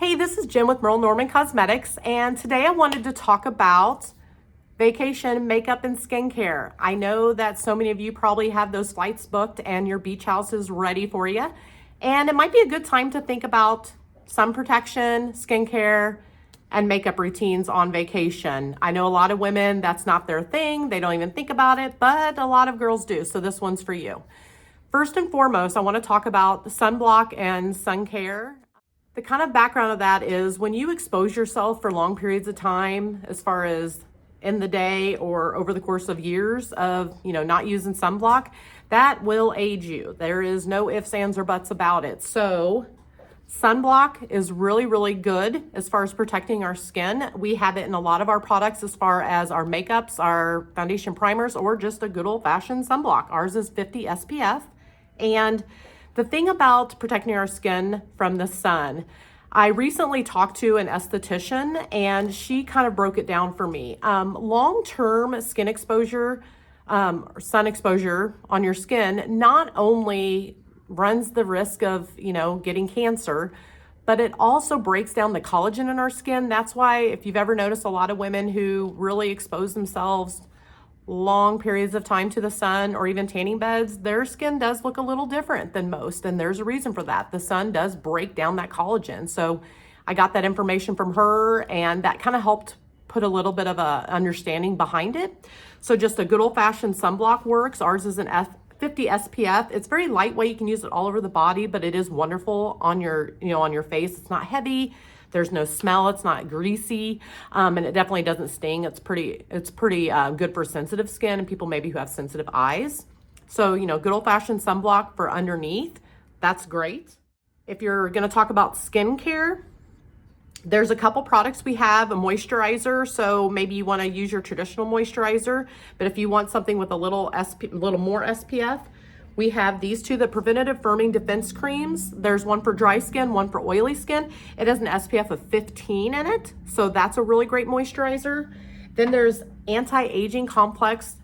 Hey, this is Jen with Merle Norman Cosmetics, and today I wanted to talk about vacation makeup and skincare. I know that so many of you probably have those flights booked and your beach house is ready for you, and it might be a good time to think about sun protection, skincare, and makeup routines on vacation. I know a lot of women, that's not their thing. They don't even think about it, but a lot of girls do, so this one's for you. First and foremost, I want to talk about sunblock and sun care. The kind of background of that is when you expose yourself for long periods of time, as far as in the day or over the course of years of, not using sunblock, that will age you. There is no ifs, ands, or buts about it. So sunblock is really, really good as far as protecting our skin. We have it in a lot of our products as far as our makeups, our foundation primers, or just a good old-fashioned sunblock. Ours is 50 SPF. And the thing about protecting our skin from the sun, I recently talked to an esthetician and she kind of broke it down for me. Long-term skin exposure, or sun exposure on your skin not only runs the risk of, getting cancer, but it also breaks down the collagen in our skin. That's why if you've ever noticed a lot of women who really expose themselves long periods of time to the sun or even tanning beds, their skin does look a little different than most. And there's a reason for that. The sun does break down that collagen. So I got that information from her and that kind of helped put a little bit of a understanding behind it. So just a good old fashioned sunblock works. Ours is an 50 SPF. It's very lightweight. You can use it all over the body, but it is wonderful on your, on your face. It's not heavy. There's no smell. It's not greasy, and it definitely doesn't sting. It's pretty good for sensitive skin and people maybe who have sensitive eyes. So, good old-fashioned sunblock for underneath. That's great. If you're going to talk about skincare, there's a couple products we have. A moisturizer, so maybe you want to use your traditional moisturizer, but if you want something with a little more SPF, we have these two, the Preventative Firming Defense Creams. There's one for dry skin, one for oily skin. It has an SPF of 15 in it, so that's a really great moisturizer. Then there's Anti-Aging Complex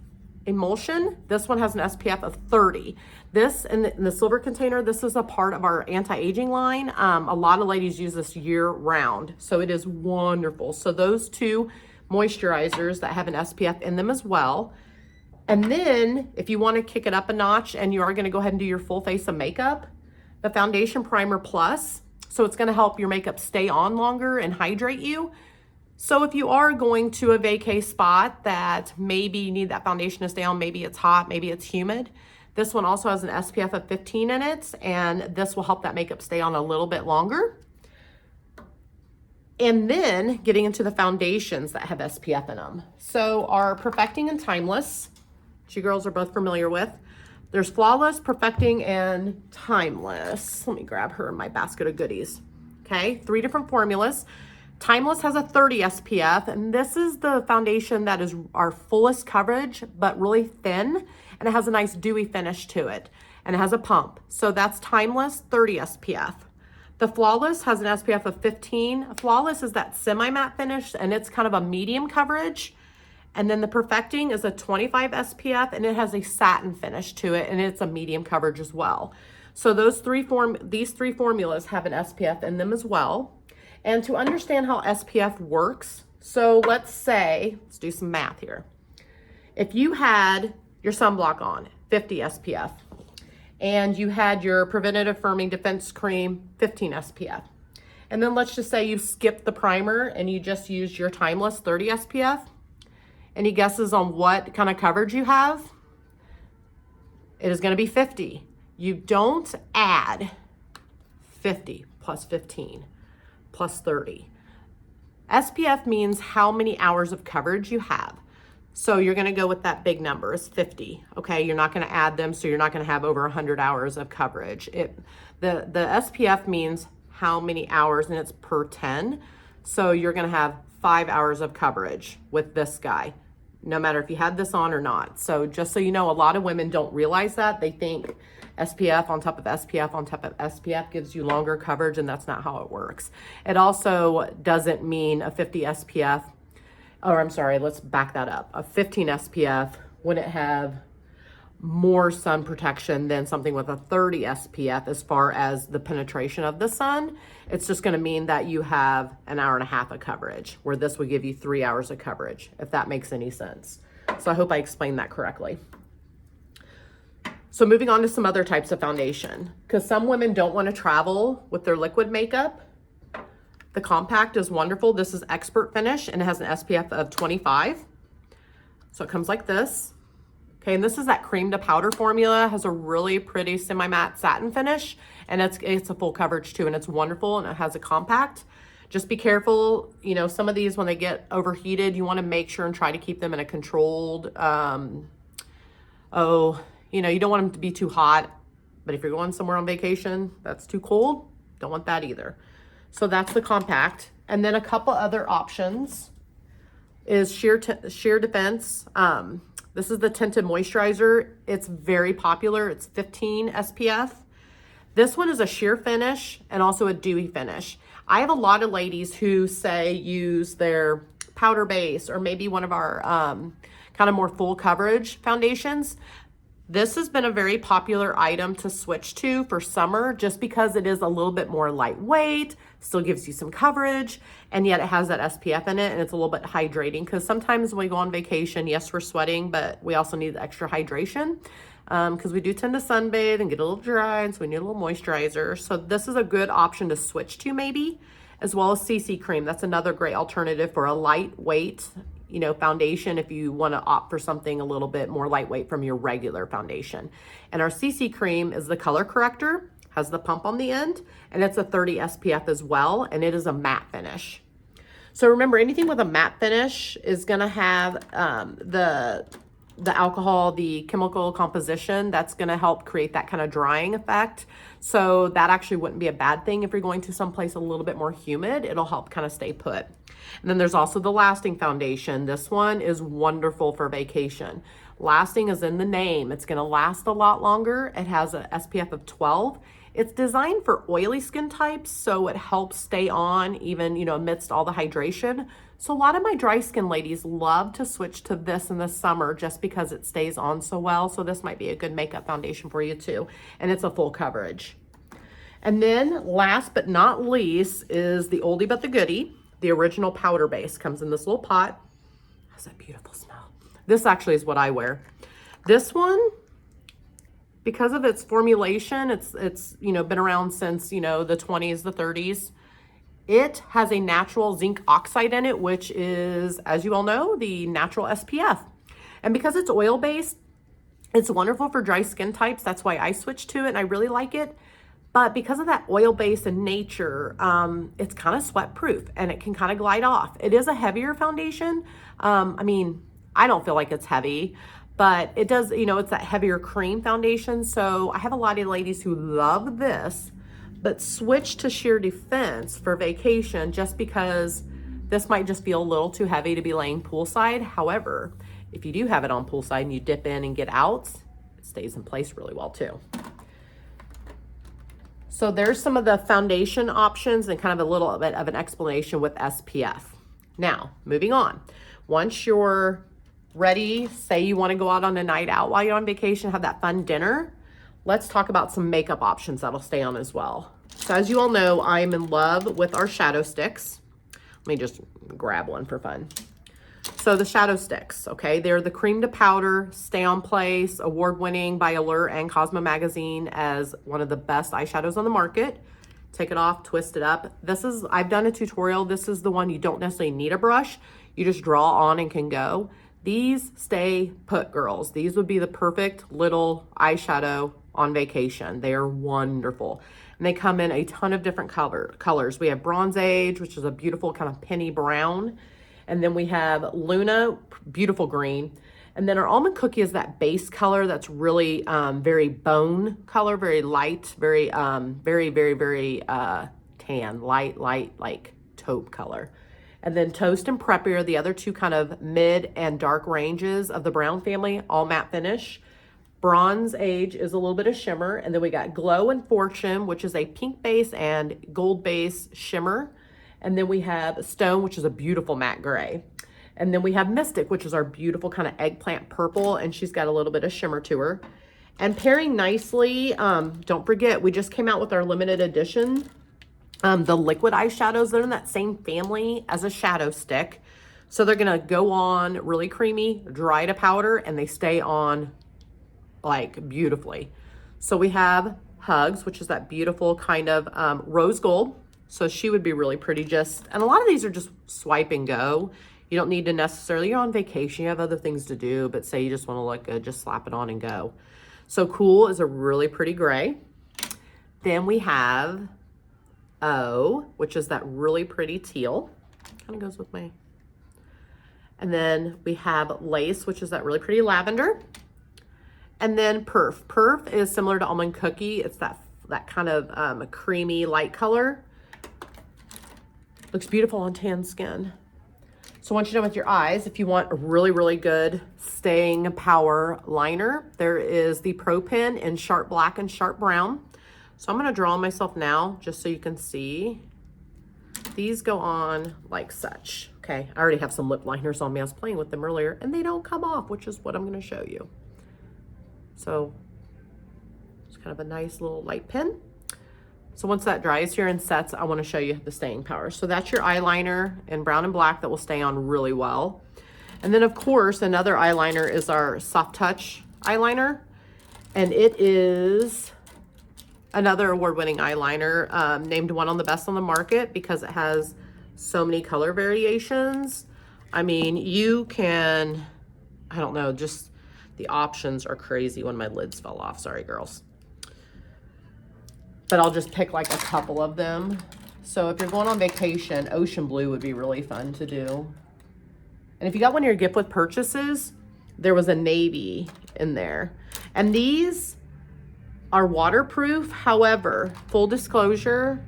Emulsion. This one has an SPF of 30. This, in the silver container, this is a part of our anti-aging line. A lot of ladies use this year round, so it is wonderful. So those two moisturizers that have an SPF in them as well. And then if you want to kick it up a notch and you are going to go ahead and do your full face of makeup, the Foundation Primer Plus. So it's going to help your makeup stay on longer and hydrate you. So if you are going to a vacay spot that maybe you need that foundation to stay on, maybe it's hot, maybe it's humid, this one also has an SPF of 15 in it, and this will help that makeup stay on a little bit longer. And then getting into the foundations that have SPF in them. So our Perfecting and Timeless, which you girls are both familiar with. There's Flawless, Perfecting, and Timeless. Let me grab her in my basket of goodies. Okay, 3 different formulas. Timeless has a 30 SPF, and this is the foundation that is our fullest coverage, but really thin, and it has a nice dewy finish to it, and it has a pump. So that's Timeless, 30 SPF. The Flawless has an SPF of 15. Flawless is that semi-matte finish, and it's kind of a medium coverage. And then the Perfecting is a 25 SPF, and it has a satin finish to it, and it's a medium coverage as well. So these three formulas have an SPF in them as well. And to understand how SPF works, so let's do some math here. If you had your sunblock on, 50 SPF, and you had your Preventative Firming Defense Cream, 15 SPF, and then let's just say you skipped the primer and you just used your Timeless 30 SPF, any guesses on what kind of coverage you have? It is going to be 50. You don't add 50 plus 15 plus 30. SPF means how many hours of coverage you have. So you're going to go with that big number, is 50. Okay, you're not going to add them, so you're not going to have over 100 hours of coverage. The SPF means how many hours, and it's per 10. So you're going to have 5 hours of coverage with this guy, no matter if you had this on or not. So just so you know, a lot of women don't realize that. They think SPF on top of SPF on top of SPF gives you longer coverage, and that's not how it works. It also doesn't mean a 50 SPF, or I'm sorry, let's back that up. A 15 SPF wouldn't have more sun protection than something with a 30 SPF as far as the penetration of the sun. It's just going to mean that you have an hour and a half of coverage, where this would give you 3 hours of coverage, if that makes any sense. So I hope I explained that correctly. So moving on to some other types of foundation, because some women don't want to travel with their liquid makeup. The compact is wonderful. This is Expert Finish, and it has an SPF of 25. So it comes like this. Okay, and this is that cream to powder formula. It has a really pretty semi-matte satin finish, and it's a full coverage too, and it's wonderful, and it has a compact. Just be careful, you know, some of these, when they get overheated, you want to make sure and try to keep them in a controlled, you know, you don't want them to be too hot, but if you're going somewhere on vacation that's too cold, don't want that either. So that's the compact. And then a couple other options is Sheer Defense. This is the tinted moisturizer. It's very popular. It's 15 SPF. This one is a sheer finish and also a dewy finish. I have a lot of ladies who say use their powder base or maybe one of our kind of more full coverage foundations. This has been a very popular item to switch to for summer, just because it is a little bit more lightweight, still gives you some coverage, and yet it has that SPF in it, and it's a little bit hydrating, because sometimes when we go on vacation, yes, we're sweating, but we also need the extra hydration, because we do tend to sunbathe and get a little dry, and so we need a little moisturizer. So this is a good option to switch to maybe, as well as CC cream. That's another great alternative for a lightweight, you know, foundation if you want to opt for something a little bit more lightweight from your regular foundation. And our CC cream is the color corrector, has the pump on the end, and it's a 30 SPF as well, and it is a matte finish. So remember, anything with a matte finish is going to have the alcohol, the chemical composition that's going to help create that kind of drying effect. So that actually wouldn't be a bad thing if you're going to someplace a little bit more humid. It'll help kind of stay put. And then there's also the Lasting Foundation. This one is wonderful for vacation. Lasting is in the name. It's going to last a lot longer. It has a SPF of 12. It's designed for oily skin types, so it helps stay on even, you know, amidst all the hydration. So a lot of my dry skin ladies love to switch to this in the summer just because it stays on so well. So this might be a good makeup foundation for you too. And it's a full coverage. And then last but not least is the oldie but the goodie. The original powder base comes in this little pot. Has that beautiful smell. This actually is what I wear. This one, because of its formulation, it's you know, been around since, you know, the 20s, the 30s. It has a natural zinc oxide in it, which is, as you all know, the natural SPF. And because it's oil-based, it's wonderful for dry skin types. That's why I switched to it, and I really like it. But because of that oil base in nature, it's kind of sweat proof and it can kind of glide off. It is a heavier foundation. I mean, I don't feel like it's heavy, but it does, you know, it's that heavier cream foundation. So I have a lot of ladies who love this, but switch to Sheer Defense for vacation just because this might just feel a little too heavy to be laying poolside. However, if you do have it on poolside and you dip in and get out, it stays in place really well too. So there's some of the foundation options and kind of a little bit of an explanation with SPF. Now, moving on. Once you're ready, say you want to go out on a night out while you're on vacation, have that fun dinner, let's talk about some makeup options that'll stay on as well. So as you all know, I'm in love with our shadow sticks. Let me just grab one for fun. So the shadow sticks, okay, they're the cream to powder, stay on place, award-winning by Allure and Cosmo Magazine as one of the best eyeshadows on the market. Take it off, twist it up. I've done a tutorial. This is the one you don't necessarily need a brush. You just draw on and can go. These stay put, girls. These would be the perfect little eyeshadow on vacation. They are wonderful. And they come in a ton of different colors. We have Bronze Age, which is a beautiful kind of penny brown. And then we have Luna, beautiful green. And then our Almond Cookie is that base color that's really very bone color, very light, very tan, light, like taupe color. And then Toast and Preppy are the other two kind of mid and dark ranges of the brown family, all matte finish. Bronze Age is a little bit of shimmer. And then we got Glow and Fortune, which is a pink base and gold base shimmer. And then we have Stone, which is a beautiful matte gray. And then we have Mystic, which is our beautiful kind of eggplant purple, and she's got a little bit of shimmer to her. And pairing nicely, don't forget, we just came out with our limited edition, the liquid eyeshadows. They're in that same family as a shadow stick. So they're gonna go on really creamy, dry to powder, and they stay on like beautifully. So we have Hugs, which is that beautiful kind of rose gold. So she would be really pretty just, and a lot of these are just swipe and go. You don't need to necessarily, you're on vacation, you have other things to do, but say you just want to look good, just slap it on and go. So Cool is a really pretty gray. Then we have O, which is that really pretty teal. Kind of goes with my. And then we have Lace, which is that really pretty lavender. And then Perf. Perf is similar to Almond Cookie. It's that kind of creamy light color. Looks beautiful on tan skin. So once you're done with your eyes, if you want a really, really good staying power liner, there is the Pro Pen in Sharp Black and Sharp Brown. So I'm going to draw myself now just so you can see. These go on like such. Okay, I already have some lip liners on me. I was playing with them earlier and they don't come off, which is what I'm going to show you. So it's kind of a nice little light pen. So once that dries here and sets, I want to show you the staying power. So that's your eyeliner in brown and black that will stay on really well. And then of course, another eyeliner is our Soft Touch eyeliner. And it is another award-winning eyeliner, named one on the best on the market because it has so many color variations. I mean, you can, I don't know, just the options are crazy. When my lids fell off, sorry girls. But I'll just pick like a couple of them. So if you're going on vacation, Ocean Blue would be really fun to do. And if you got one of your gift with purchases, there was a navy in there. And these are waterproof. However, full disclosure,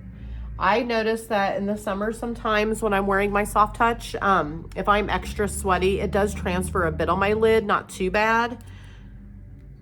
I noticed that in the summer sometimes when I'm wearing my Soft Touch, if I'm extra sweaty, it does transfer a bit on my lid, not too bad.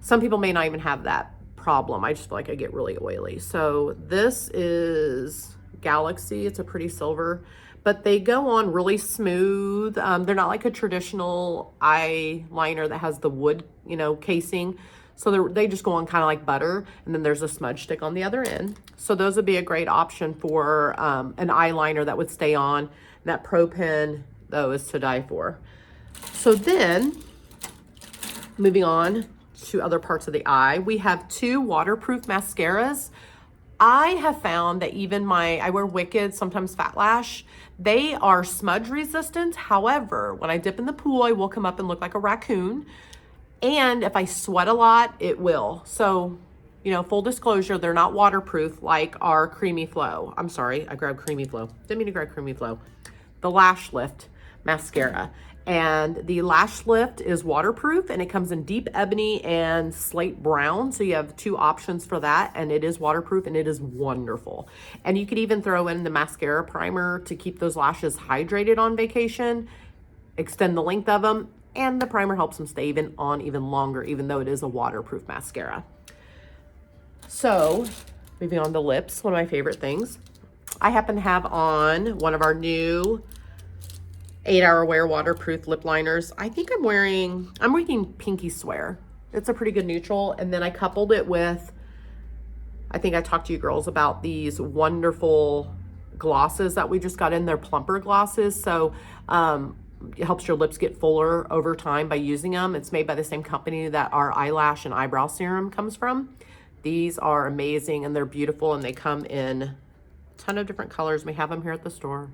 Some people may not even have that problem. I just feel like I get really oily. So this is Galaxy. It's a pretty silver, but they go on really smooth. They're not like a traditional eyeliner that has the wood, you know, casing. So they just go on kind of like butter, and then there's a smudge stick on the other end. So those would be a great option for an eyeliner that would stay on. That Pro Pen, though, is to die for. So then, moving on to other parts of the eye, we have two waterproof mascaras. I have found that even I wear Wicked, sometimes Fat Lash, they are smudge resistant. However, when I dip in the pool, I will come up and look like a raccoon. And if I sweat a lot, it will. So, you know, full disclosure, they're not waterproof like our Creamy Flow. I'm sorry, I grabbed Creamy Flow. Didn't mean to grab Creamy Flow. The Lash Lift mascara. And the Lash Lift is waterproof, and it comes in deep ebony and slate brown. So you have two options for that, and it is waterproof and it is wonderful. And you could even throw in the mascara primer to keep those lashes hydrated on vacation, extend the length of them, and the primer helps them stay even longer, even though it is a waterproof mascara. So moving on to lips, one of my favorite things. I happen to have on one of our new 8-Hour Wear waterproof lip liners. I think I'm wearing Pinky Swear. It's a pretty good neutral. And then I coupled it with, I think I talked to you girls about these wonderful glosses that we just got in. They're plumper glosses. So it helps your lips get fuller over time by using them. It's made by the same company that our eyelash and eyebrow serum comes from. These are amazing and they're beautiful, and they come in a ton of different colors. We have them here at the store.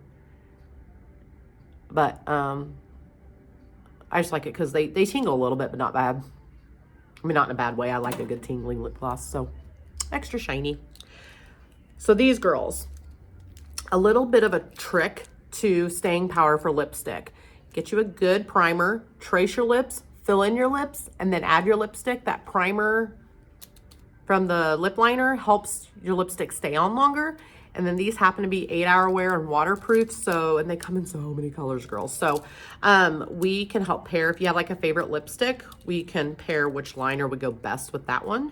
But I just like it because they tingle a little bit, but not bad. I mean, not in a bad way. I like a good tingling lip gloss. So extra shiny. So these girls, a little bit of a trick to staying power for lipstick. Get you a good primer, trace your lips, fill in your lips, and then add your lipstick. That primer from the lip liner helps your lipstick stay on longer. And then these happen to be 8-Hour Wear and waterproof. So, and they come in so many colors, girls. So we can help pair. If you have like a favorite lipstick, we can pair which liner would go best with that one.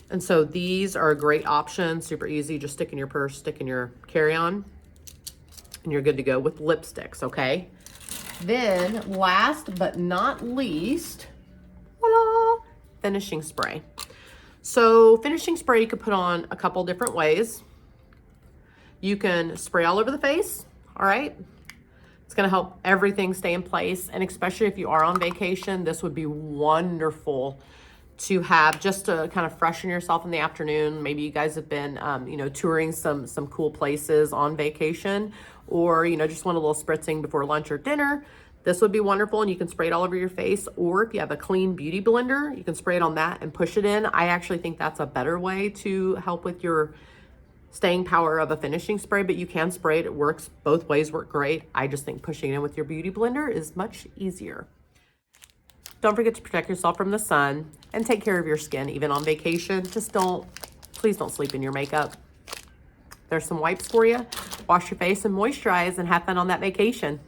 And so these are a great option. Super easy. Just stick in your purse, stick in your carry-on, and you're good to go with lipsticks, okay? Then last but not least, voila, finishing spray. So finishing spray you could put on a couple different ways. You can spray all over the face, all right? It's gonna help everything stay in place, and especially if you are on vacation, this would be wonderful to have just to kind of freshen yourself in the afternoon. Maybe you guys have been, touring some cool places on vacation, or, just want a little spritzing before lunch or dinner. This would be wonderful, and you can spray it all over your face. Or if you have a clean beauty blender, you can spray it on that and push it in. I actually think that's a better way to help with your staying power of a finishing spray, but you can spray it. It works both ways, work great. I just think pushing it in with your beauty blender is much easier. Don't forget to protect yourself from the sun and take care of your skin, even on vacation. Please don't sleep in your makeup. There's some wipes for you. Wash your face and moisturize and have fun on that vacation.